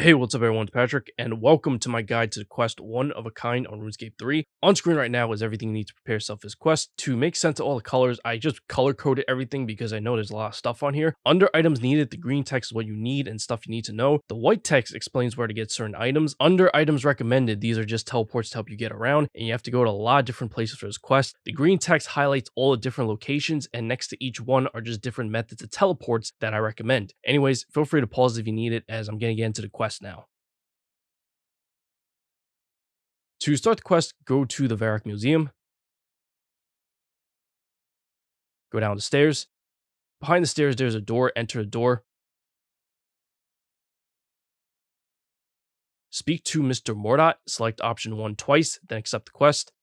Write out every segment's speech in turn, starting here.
Hey, what's up everyone, it's Patrick, and welcome to my guide to the quest One of a Kind on RuneScape 3. On screen right now is everything you need to prepare yourself for this quest. To make sense of all the colors, I just color-coded everything because I know there's a lot of stuff on here. Under items needed, the green text is what you need and stuff you need to know. The white text explains where to get certain items. Under items recommended, these are just teleports to help you get around, and you have to go to a lot of different places for this quest. The green text highlights all the different locations, and next to each one are just different methods of teleports that I recommend. Anyways, feel free to pause if you need it, as I'm going to get into the quest now. To start the quest, go to the Therragorn Museum. Go down the stairs. Behind the stairs, there's a door. Enter the door. Speak to Mr. Mordot. Select option 1 twice, then accept the quest.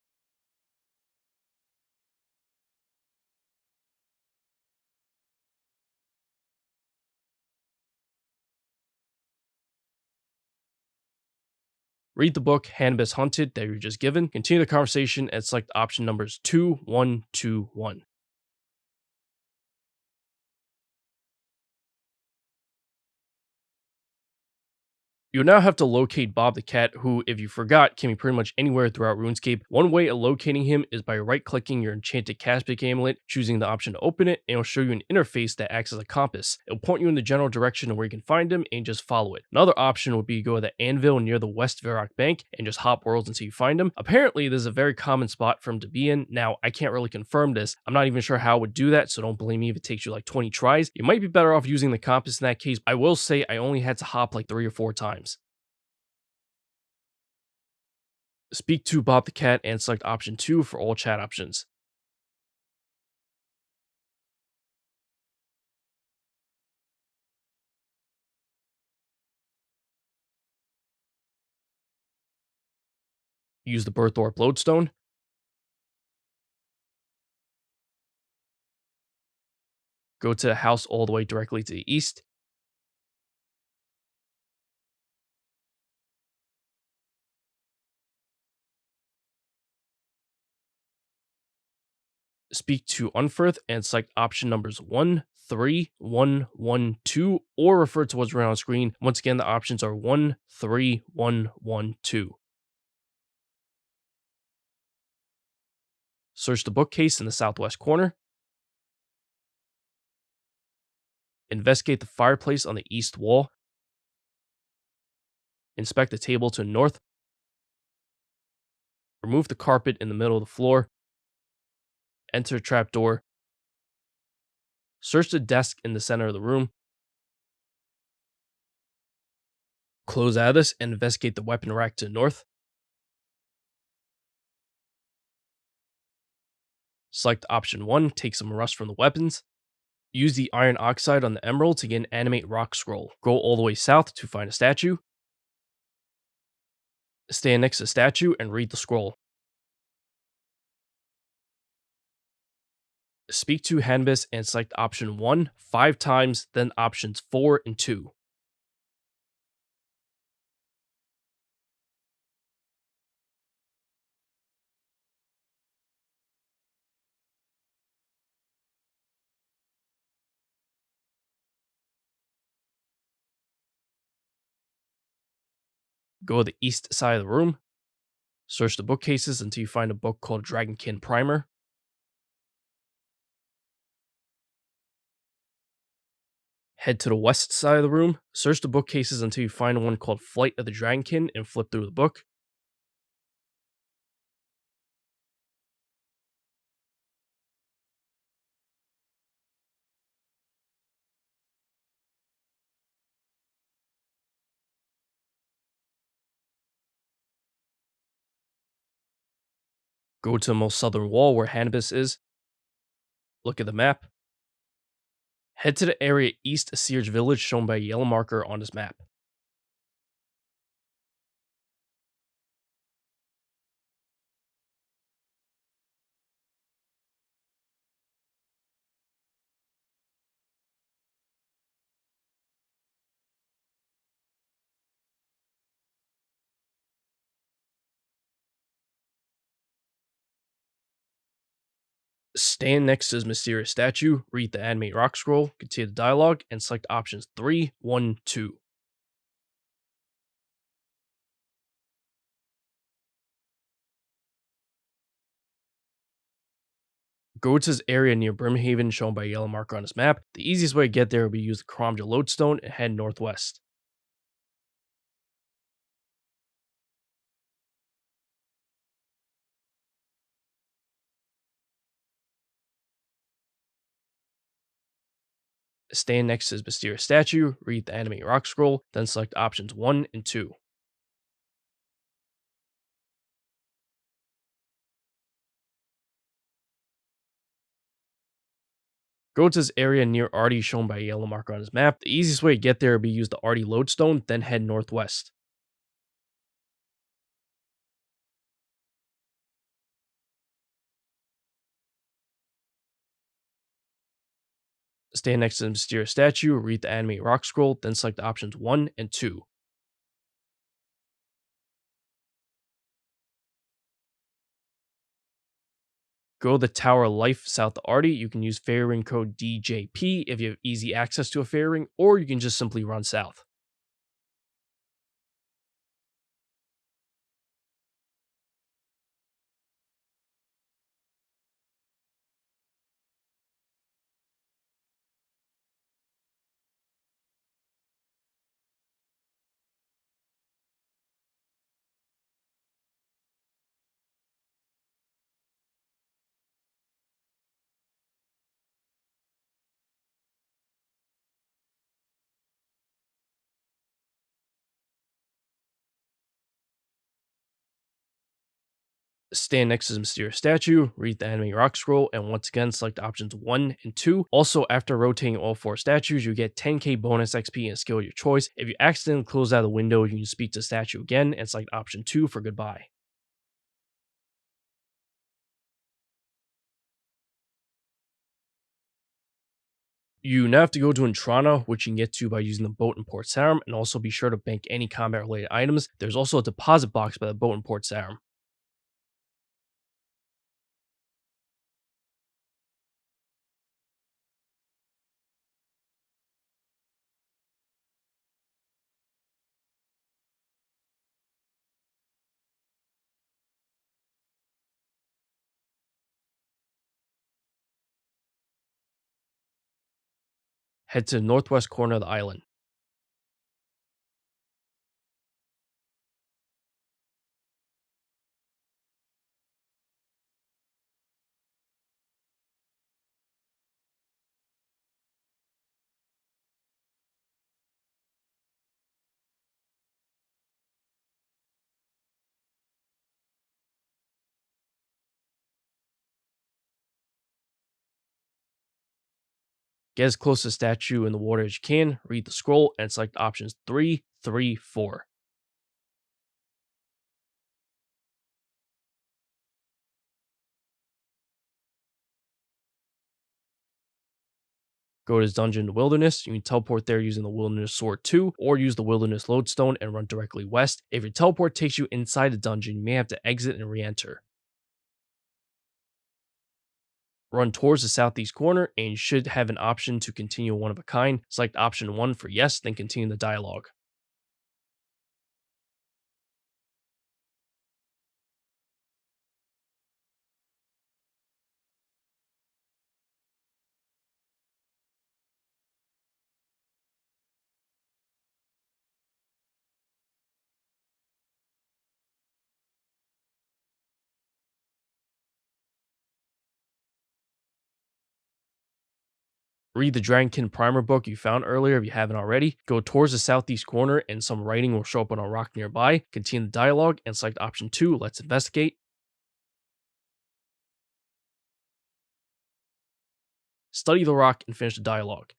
Read the book Hanbis Hunted that you were just given. Continue the conversation and select option numbers 2, 1, 2, 1. You now have to locate Bob the Cat, who, if you forgot, can be pretty much anywhere throughout RuneScape. One way of locating him is by right-clicking your enchanted Caspic amulet, choosing the option to open it, and it'll show you an interface that acts as a compass. It'll point you in the general direction of where you can find him and just follow it. Another option would be to go to the anvil near the West Varrock Bank and just hop worlds until you find him. Apparently, there's a very common spot for him to be in. Now, I can't really confirm this. I'm not even sure how it would do that, so don't blame me if it takes you like 20 tries. You might be better off using the compass in that case. I will say I only had to hop like 3 or 4 times. Speak to Bob the Cat and select option 2 for all chat options. Use the Birthorpe Lodestone. Go to the house all the way directly to the east. Speak to Unferth and select option numbers 1, 3, 1, 1, 2, or refer to what's right on screen. Once again, the options are 1, 3, 1, 1, 2. Search the bookcase in the southwest corner. Investigate the fireplace on the east wall. Inspect the table to the north. Remove the carpet in the middle of the floor. Enter a trapdoor. Search the desk in the center of the room. Close out of this and investigate the weapon rack to the north. Select option 1, take some rust from the weapons. Use the iron oxide on the emerald to get an animate rock scroll. Go all the way south to find a statue. Stand next to the statue and read the scroll. Speak to Hanbis and select option 1 5 times, then options 4 and 2. Go to the east side of the room. Search the bookcases until you find a book called Dragonkin Primer. Head to the west side of the room. Search the bookcases until you find one called Flight of the Dragonkin and flip through the book. Go to the most southern wall where Hanbis is. Look at the map. Head to the area east of Search Village shown by a yellow marker on this map. Stand next to his mysterious statue, read the animate rock scroll, continue the dialogue, and select options 3, 1, 2. Go to this area near Brimhaven shown by a yellow marker on this map. The easiest way to get there would be use the Karamja lodestone and head northwest. Stand next to this mysterious statue, read the animate rock scroll, then select options 1 and 2. Go to this area near Artie shown by a yellow marker on his map. The easiest way to get there would be use the Artie lodestone, then head northwest. Stand next to the mysterious statue, read the animate rock scroll, then select options 1 and 2. Go to the Tower of Life south of Artie. You can use fairy ring code DJP if you have easy access to a fairy ring, or you can just simply run south. Stand next to the mysterious statue, read the animate rock scroll, and once again select options 1 and 2. Also, after rotating all 4 statues, you get 10k bonus XP and a skill of your choice. If you accidentally close out of the window, you can speak to the statue again and select option 2 for goodbye. You now have to go to Intrana, which you can get to by using the boat in Port Sarum, and also be sure to bank any combat related items. There's also a deposit box by the boat in Port Sarum. Head to the northwest corner of the island. Get as close to the statue in the water as you can, read the scroll, and select options 3, 3, 4. Go to this dungeon in the wilderness. You can teleport there using the wilderness sword 2, or use the wilderness lodestone and run directly west. If your teleport takes you inside the dungeon, you may have to exit and re-enter. Run towards the southeast corner, and you should have an option to continue one of a kind. Select option 1 for yes, then continue the dialogue. Read the Dragonkin primer book you found earlier if you haven't already. Go towards the southeast corner and some writing will show up on a rock nearby. Continue the dialogue and select option 2, let's investigate. Study the rock and finish the dialogue.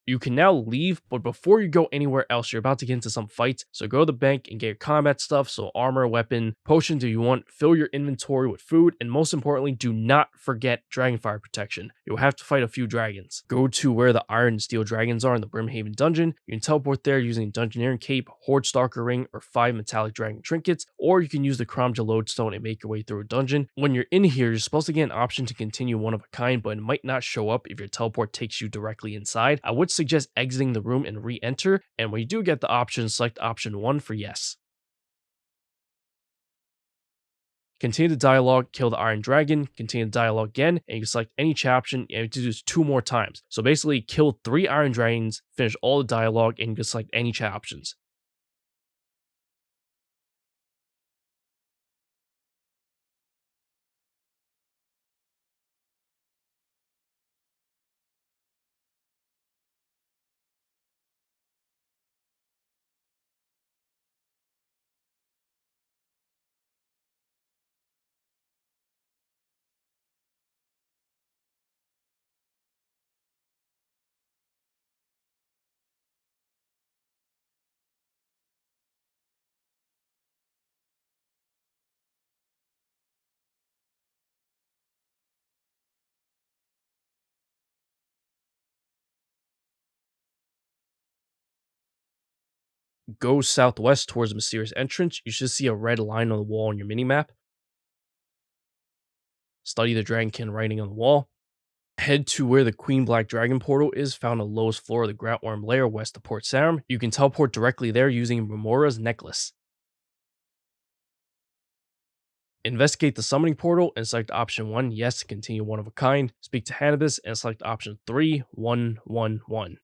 You can now leave, but before you go anywhere else, you're about to get into some fights. So go to the bank and get your combat stuff, so armor, weapon, potions if you want, fill your inventory with food, and most importantly, do not forget Dragonfire protection. You'll have to fight a few dragons. Go to where the iron and steel dragons are in the Brimhaven Dungeon. You can teleport there using Dungeoneering Cape, Horde Stalker Ring, or 5 metallic dragon trinkets, or you can use the Karamja Lodestone and make your way through a dungeon. When you're in here, you're supposed to get an option to continue one of a kind, but it might not show up if your teleport takes you directly inside. I would suggest exiting the room and re-enter, and when you do get the option, select option 1 for yes. Continue the dialogue, kill the Iron Dragon, continue the dialogue again, and you can select any chat option, and you have to do this 2 more times. So basically, kill 3 Iron Dragons, finish all the dialogue, and you can select any chat options. Go southwest towards the mysterious entrance. You should see a red line on the wall on your minimap. Study the dragonkin writing on the wall. Head to where the Queen Black Dragon portal is, found on the lowest floor of the Grotworm Lair west of Port Sarum. You can teleport directly there using Remora's necklace. Investigate the summoning portal and select option 1, yes, to continue one of a kind. Speak to Hannibus and select option 3, 1, 1, 1.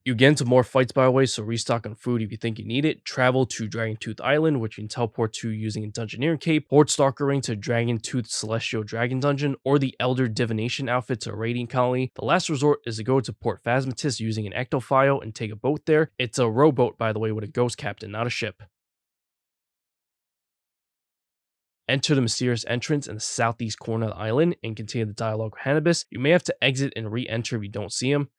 You get into more fights by the way, so restock on food if you think you need it. Travel to Dragontooth Island, which you can teleport to using a Dungeoneering Cape, Horde Stalker Ring to Dragontooth Celestial Dragon Dungeon, or the Elder Divination outfit to Radiant Colony. The last resort is to go to Port Phasmatis using an Ectophile and take a boat there. It's a rowboat, by the way, with a ghost captain, not a ship. Enter the mysterious entrance in the southeast corner of the island and continue the dialogue with Hannibus. You may have to exit and re-enter if you don't see him.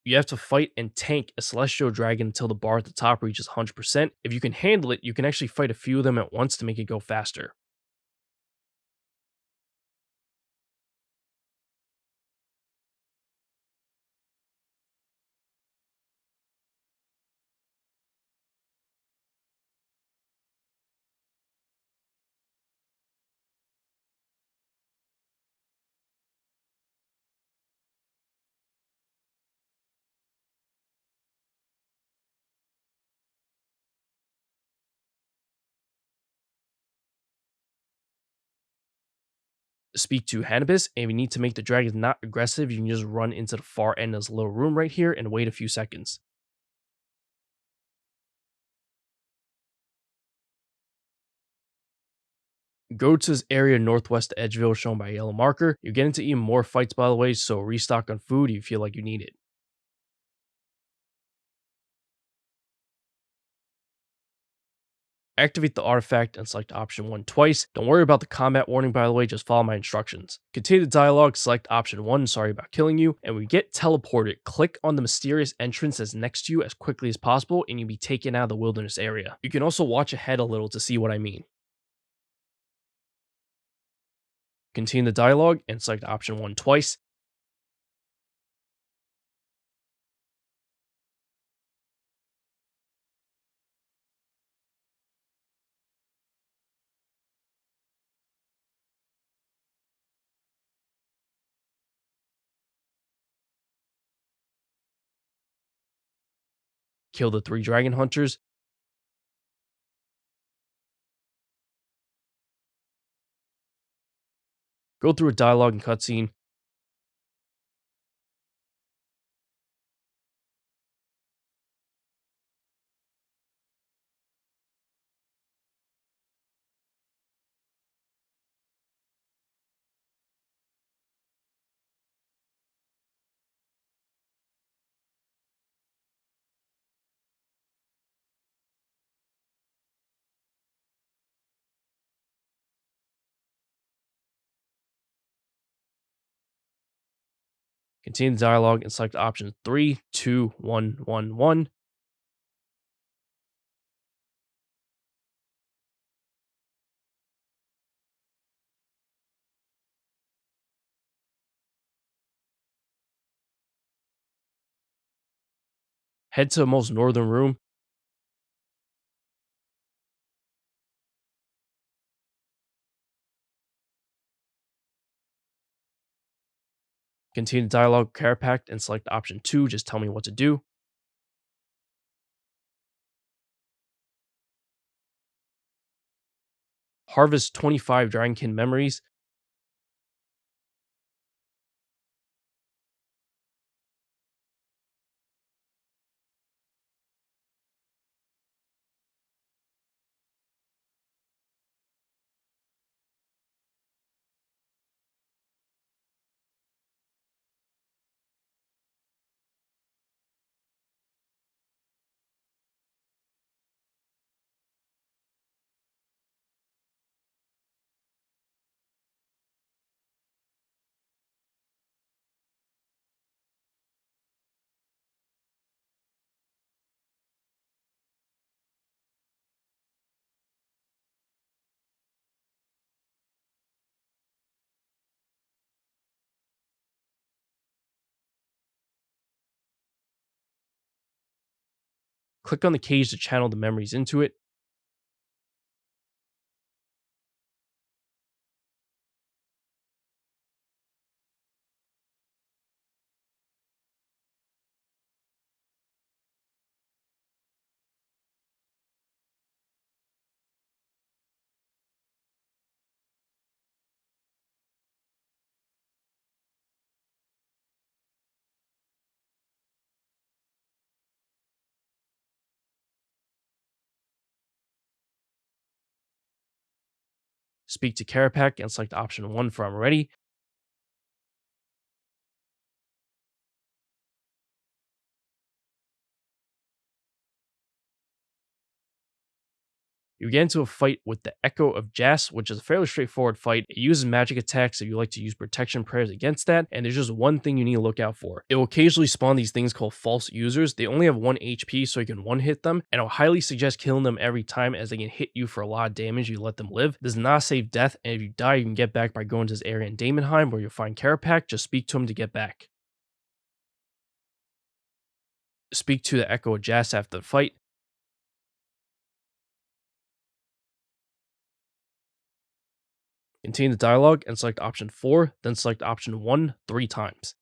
You have to fight and tank a celestial dragon until the bar at the top reaches 100%. If you can handle it, you can actually fight a few of them at once to make it go faster. Speak to Hannibus, and if you need to make the dragons not aggressive, you can just run into the far end of this little room right here and wait a few seconds. Go to this area northwest of Edgeville shown by a yellow marker. You get into even more fights by the way, so restock on food if you feel like you need it. Activate the artifact and select option 1 twice. Don't worry about the combat warning by the way, just follow my instructions. Continue the dialogue, select option 1, sorry about killing you, and when you get teleported, click on the mysterious entrance that's next to you as quickly as possible and you'll be taken out of the wilderness area. You can also watch ahead a little to see what I mean. Continue the dialogue and select option 1 twice. Kill the 3 dragon hunters. Go through a dialogue and cutscene. Continue the dialogue and select options 3, 2, 1, 1, 1. Head to the most northern room. Continue the dialogue with Kerapac and select option 2, just tell me what to do. Harvest 25 Dragonkin memories. Click on the cage to channel the memories into it. Speak to Kerapac and select option 1 for I'm ready. You get into a fight with the Echo of Jas, which is a fairly straightforward fight. It uses magic attacks if you like to use protection prayers against that, and there's just one thing you need to look out for. It will occasionally spawn these things called false users. They only have 1 HP, so you can one-hit them, and I'll highly suggest killing them every time as they can hit you for a lot of damage if you let them live. This is not a safe death, and if you die, you can get back by going to this area in Daemonheim where you'll find Kerapac. Just speak to him to get back. Speak to the Echo of Jas after the fight. Continue the dialogue and select option 4, then select option 1 3 times.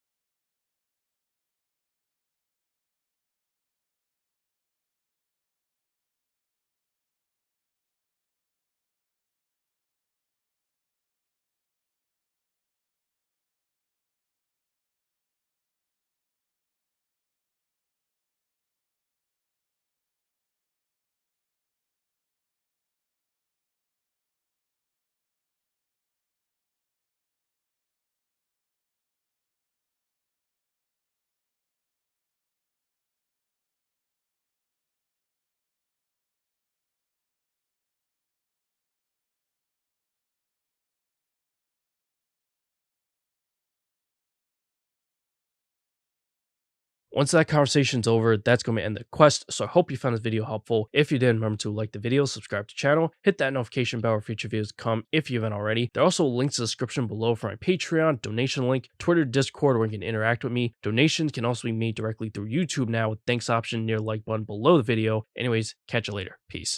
Once that conversation's over, that's going to end the quest, so I hope you found this video helpful. If you did, remember to like the video, subscribe to the channel, hit that notification bell for future videos come if you haven't already. There are also links in the description below for my Patreon, donation link, Twitter, Discord, where you can interact with me. Donations can also be made directly through YouTube now with thanks option near the like button below the video. Anyways, catch you later. Peace.